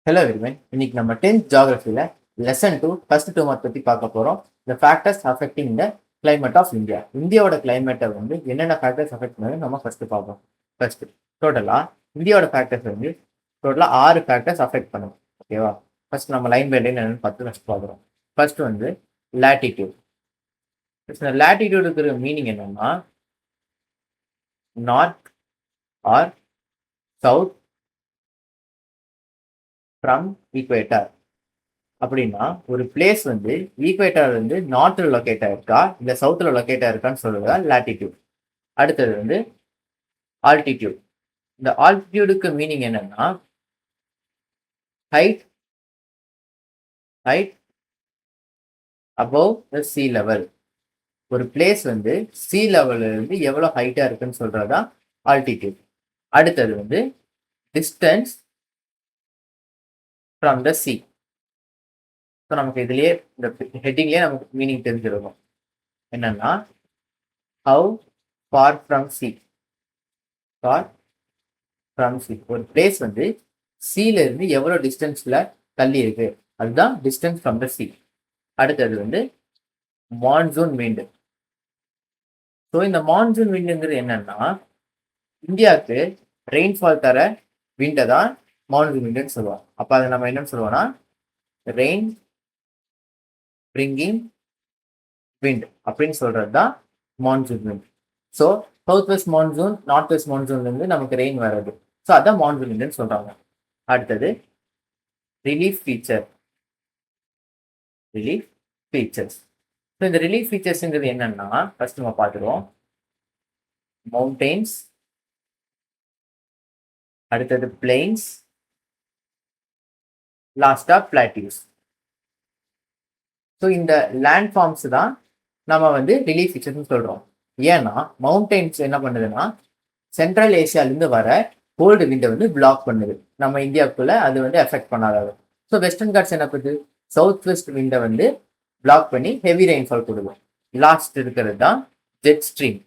Hello everyone. இன்னைக்கு நம்ம 10th ஜியாகிரஃபியில் lesson 2 first 2 mark பற்றி பார்க்க போகிறோம். The factors affecting the climate of India. இந்தியாவோட கிளைமேட்டை வந்து என்னென்ன ஃபேக்டர்ஸ் அஃபெக்ட் பண்ணு நம்ம ஃபர்ஸ்ட் பார்ப்போம். ஃபர்ஸ்ட் டோட்டலாக இந்தியாவோட ஃபேக்டர்ஸ் வந்து டோட்டலாக 6 ஃபேக்டர்ஸ் அஃபெக்ட் பண்ணும். ஓகேவா? ஃபர்ஸ்ட் நம்ம லைன் பை லைன் என்னென்னு பார்த்து ஃபர்ஸ்ட் பார்க்குறோம். ஃபர்ஸ்ட் வந்து லேட்டிடியூட். லேட்டிடியூட் இருக்கிற மீனிங் என்னன்னா north or south from equator. அப்படின்னா ஒரு பிளேஸ் வந்து ஈக்குவேட்டர் வந்து நார்த்ல லொக்கேட் ஆயிருக்கா இல்ல சவுத்ல லொக்கேட் ஆயிருக்கான்னு சொல்றதா லேட்டிடியூட். அடுத்தது வந்து ஆல்டிடியூட். இந்த ஆல்டிடியூடுக்கு மீனிங் என்னன்னா height height above the C level. ஒரு பிளேஸ் வந்து சி லெவல்ல இருந்து எவ்வளவு ஹைட்டா இருக்குன்னு சொல்றதா ஆல்டிடியூட். அடுத்தது வந்து distance from the C. So நமக்கு இதுலயே இந்த ஹெட்டிங்லேயே நமக்கு மீனிங் தெரிஞ்சிருக்கும். என்னன்னா how for from C. For from C. ஒரு பிளேஸ் வந்து சீல இருந்து எவ்வளோ டிஸ்டன்ஸ்ல தள்ளி இருக்கு, அதுதான் டிஸ்டன்ஸ் ஃப்ரம் த சி. அடுத்தது வந்து மான்சூன் விண்டு. ஸோ இந்த மான்சூன் விண்டுங்கிறது என்னன்னா இந்தியாவுக்கு ரெயின்ஃபால் தர விண்டை தான் மான்சூன் விண்டுன்னு சொல்லுவோம். அப்போ அதை நம்ம என்னன்னு சொல்லுவோம்னா ரெயின் பிரிங்கிங் விண்ட் அப்படின்னு சொல்றது தான் monsoon wind. So south west monsoon north west மான்சூன்ல இருந்து நமக்கு ரெயின் வர்றது. ஸோ அதான் மான்சூன் விண்ட்னு சொல்றாங்க. அடுத்தது relief feature. Relief features. So இந்த ரிலீஃப் ஃபீச்சர்ஸ்ங்கிறது என்னன்னா ஃபர்ஸ்ட் நம்ம பார்த்துருவோம். மவுண்டெயின்ஸ், அடுத்தது பிளெயின்ஸ், லாஸ்டா பிளாட்டியூஸ். ஸோ இந்த லேண்ட் ஃபார்ம்ஸ் தான் நம்ம வந்து ரிலீஃப் ஃபீச்சர்ஸ்னு சொல்றோம். ஏன்னா மவுண்டெயின்ஸ் என்ன பண்ணுதுன்னா சென்ட்ரல் ஏசியாலேருந்து வர கோல்டு விண்டை வந்து பிளாக் பண்ணுது. நம்ம இந்தியாவுக்குள்ள அது வந்து எஃபெக்ட் பண்ணாது. ஸோ வெஸ்டர்ன் காட்ஸ் என்ன பண்ணுது, சவுத் வெஸ்ட் விண்டை வந்து பிளாக் பண்ணி ஹெவி ரெயின்ஃபால் கொடுக்கும். லாஸ்ட் இருக்கிறது தான் ஜெட் ஸ்ட்ரீம்.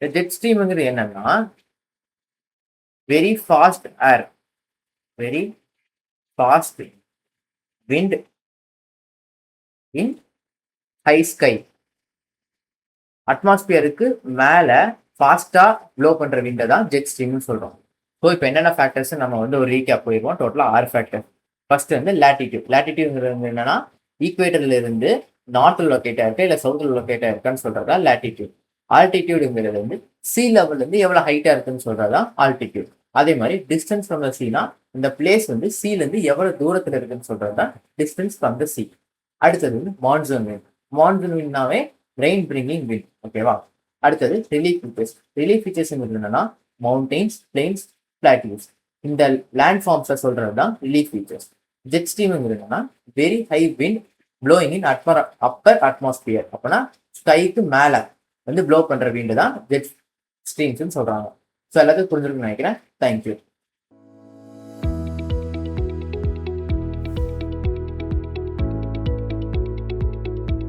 ஜெட் ஸ்ட்ரீம்ங்கிறது என்னன்னா very fast air, very fast wind in high sky. அட்மாஸ்பியருக்கு மேல ஃபாஸ்டா ப்ளோ பண்ற விண்டை தான் ஜெட் ஸ்ட்ரீம்னு சொல்றோம். ஸோ இப்போ என்னென்ன ஃபேக்டர்ஸ் நம்ம வந்து ஒரு ரீகேப் போயிருவோம். டோட்டலா 6 ஃபேக்டர். ஃபர்ஸ்ட் வந்து லேட்டிடியூட். லேட்டிடியூட்ங்கிறது என்னன்னா ஈக்குவேட்டர்ல இருந்து நார்த்ல லொக்கேட் ஆயிருக்கு இல்ல சவுத்ல லொக்கேட் ஆயிருக்கான்னு சொல்றதா லேட்டிடியூட். ஆல்டிடியூடுங்கிறது வந்து சி லெவல்ல இருந்து எவ்வளவு ஹைட்டா இருக்குன்னு சொல்றதா ஆல்டிடியூட். அதே மாதிரி டிஸ்டன்ஸ் ஃப்ரம் த சீனா இந்த பிளேஸ் வந்து சீல இருந்து எவ்வளவு தூரத்துல இருக்குன்னு சொல்றதுதான் டிஸ்டன்ஸ் ஃப்ரம் த சி. அடுத்தது வந்து மான்சூன் விண்ட். மான்சூன் விண்ட்னாவே ரெயின் பிரிங்கிங் விண்ட். ஓகேவா? அடுத்தது ரிலீஃப் ஃபீச்சர்ஸ். ரிலீஃப் ஃபீச்சர்ஸ் என்னன்னா மவுண்டெயின்ஸ், பிளெயின்ஸ், பிளாட்டியூஸ். இந்த லேண்ட் ஃபார்ம்ஸை சொல்றது தான் ரிலீஃப் ஃபீச்சர்ஸ். ஜெட் ஸ்ட்ரீம்ங்கிறதுனா very high wind blowing in upper atmosphere. அப்போனா ஸ்கைக்கு மேல வந்து ப்ளோ பண்ற விண்டு தான் ஜெட் ஸ்ட்ரீம்ஸ்ன்னு சொல்றாங்க. ஸோ எல்லாத்துக்கும் புரிஞ்சிருக்குன்னு நினைக்கிறேன். தேங்க்யூ.